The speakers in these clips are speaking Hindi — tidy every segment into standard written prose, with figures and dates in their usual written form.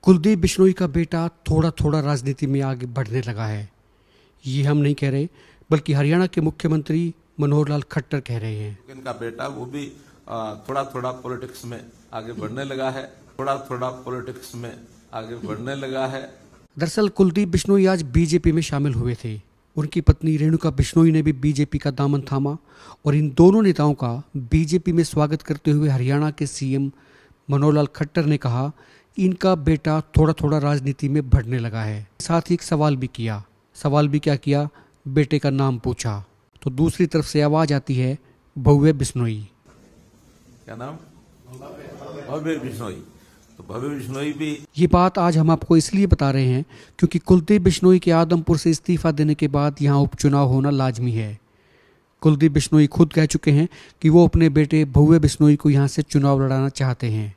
कुलदीप बिश्नोई का बेटा थोड़ा थोड़ा राजनीति में आगे बढ़ने लगा है। ये हम नहीं कह रहे, बल्कि हरियाणा के मुख्यमंत्री मनोहर लाल खट्टर कह रहे हैं। इनका बेटा वो भी थोड़ा थोड़ा पॉलिटिक्स में आगे बढ़ने लगा है, थोड़ा थोड़ा पॉलिटिक्स में आगे बढ़ने लगा है। दरअसल कुलदीप बिश्नोई आज बीजेपी में शामिल हुए थे। उनकी पत्नी रेणुका बिश्नोई ने भी बीजेपी का दामन थामा और इन दोनों नेताओं का बीजेपी में स्वागत करते हुए हरियाणा के सीएम मनोहर लाल खट्टर ने कहा इनका बेटा थोड़ा थोड़ा राजनीति में बढ़ने लगा है। साथ ही एक सवाल भी क्या किया, बेटे का नाम पूछा तो दूसरी तरफ से आवाज आती है भव्य बिश्नोई। क्या नाम? भव्य बिश्नोई। तो भव्य बिश्नोई भी। ये बात आज हम आपको इसलिए बता रहे हैं क्योंकि कुलदीप बिश्नोई के आदमपुर से इस्तीफा देने के बाद यहाँ उपचुनाव होना लाजमी है। कुलदीप बिश्नोई खुद कह चुके हैं कि वो अपने बेटे भव्य बिश्नोई को यहाँ से चुनाव लड़ाना चाहते हैं,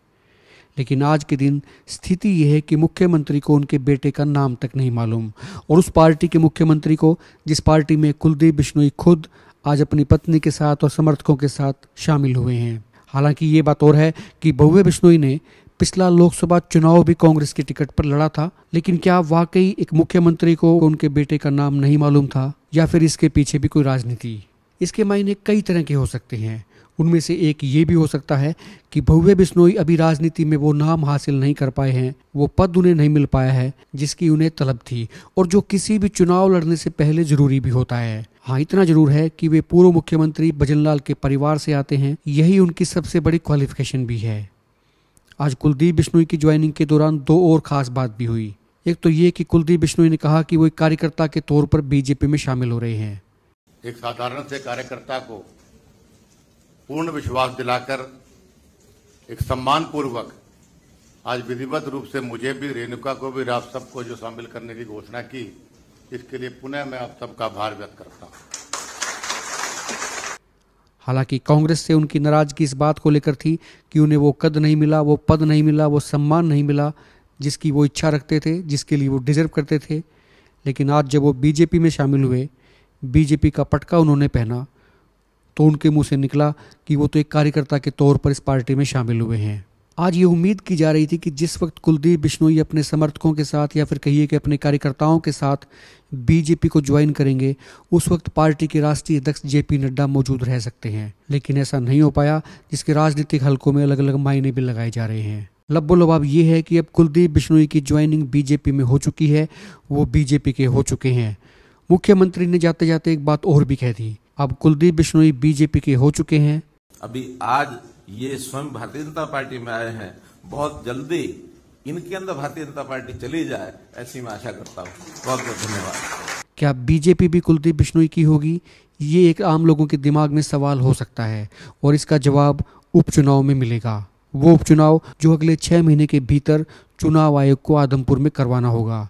लेकिन आज के दिन स्थिति यह है कि मुख्यमंत्री को उनके बेटे का नाम तक नहीं मालूम और उस पार्टी के मुख्यमंत्री को जिस पार्टी में कुलदीप बिश्नोई खुद आज अपनी पत्नी के साथ और समर्थकों के साथ शामिल हुए हैं। हालांकि ये बात और है कि भव्य बिश्नोई ने पिछला लोकसभा चुनाव भी कांग्रेस की टिकट पर लड़ा था, लेकिन क्या वाकई एक मुख्यमंत्री को उनके बेटे का नाम नहीं मालूम था या फिर इसके पीछे भी कोई राजनीति? इसके मायने कई तरह के हो सकते हैं। उनमें से एक ये भी हो सकता है कि भव्य बिश्नोई अभी राजनीति में वो नाम हासिल नहीं कर पाए हैं, वो पद उन्हें नहीं मिल पाया है जिसकी उन्हें तलब थी और जो किसी भी चुनाव लड़ने से पहले जरूरी भी होता है। हाँ, इतना जरूर है कि वे पूर्व मुख्यमंत्री भजनलाल के परिवार से आते हैं, यही उनकी सबसे बड़ी क्वालिफिकेशन भी है। आज कुलदीप बिश्नोई की ज्वाइनिंग के दौरान दो और खास बात भी हुई। एक तो ये कि कुलदीप बिश्नोई ने कहा कि वो एक कार्यकर्ता के तौर पर बीजेपी में शामिल हो रहे हैं। एक साधारण से कार्यकर्ता को पूर्ण विश्वास दिलाकर एक सम्मान पूर्वक आज विधिवत रूप से मुझे भी, रेणुका को भी, आप सबको जो शामिल करने की घोषणा की, इसके लिए पुनः मैं आप सबका आभार व्यक्त करता हूं। हालांकि कांग्रेस से उनकी नाराजगी इस बात को लेकर थी कि उन्हें वो कद नहीं मिला, वो पद नहीं मिला, वो सम्मान नहीं मिला जिसकी वो इच्छा रखते थे, जिसके लिए वो डिजर्व करते थे। लेकिन आज जब वो बीजेपी में शामिल हुए, बीजेपी का पटका उन्होंने पहना, तो उनके मुंह से निकला कि वो तो एक कार्यकर्ता के तौर पर इस पार्टी में शामिल हुए हैं। आज ये उम्मीद की जा रही थी कि जिस वक्त कुलदीप बिश्नोई अपने समर्थकों के साथ या फिर कहिए कि अपने कार्यकर्ताओं के साथ बीजेपी को ज्वाइन करेंगे, उस वक्त पार्टी के राष्ट्रीय अध्यक्ष जेपी नड्डा मौजूद रह सकते हैं, लेकिन ऐसा नहीं हो पाया, जिसके राजनीतिक हलकों में अलग अलग मायने भी लगाए जा रहे हैं। लब्बो-लबाब ये है कि अब कुलदीप बिश्नोई की ज्वाइनिंग बीजेपी में हो चुकी है, वो बीजेपी के हो चुके हैं। मुख्यमंत्री ने जाते जाते एक बात और भी कह दी, अब कुलदीप बिश्नोई बीजेपी के हो चुके हैं। अभी आज ये स्वयं भारतीय जनता पार्टी में आए हैं, बहुत जल्दी इनके अंदर भारतीय जनता पार्टी चली जाए, ऐसी मैं आशा करता हूँ। बहुत बहुत धन्यवाद। क्या बीजेपी भी कुलदीप बिश्नोई की होगी? ये एक आम लोगों के दिमाग में सवाल हो सकता है और इसका जवाब उपचुनाव में मिलेगा। वो उपचुनाव जो अगले 6 महीने के भीतर चुनाव आयोग को आदमपुर में करवाना होगा।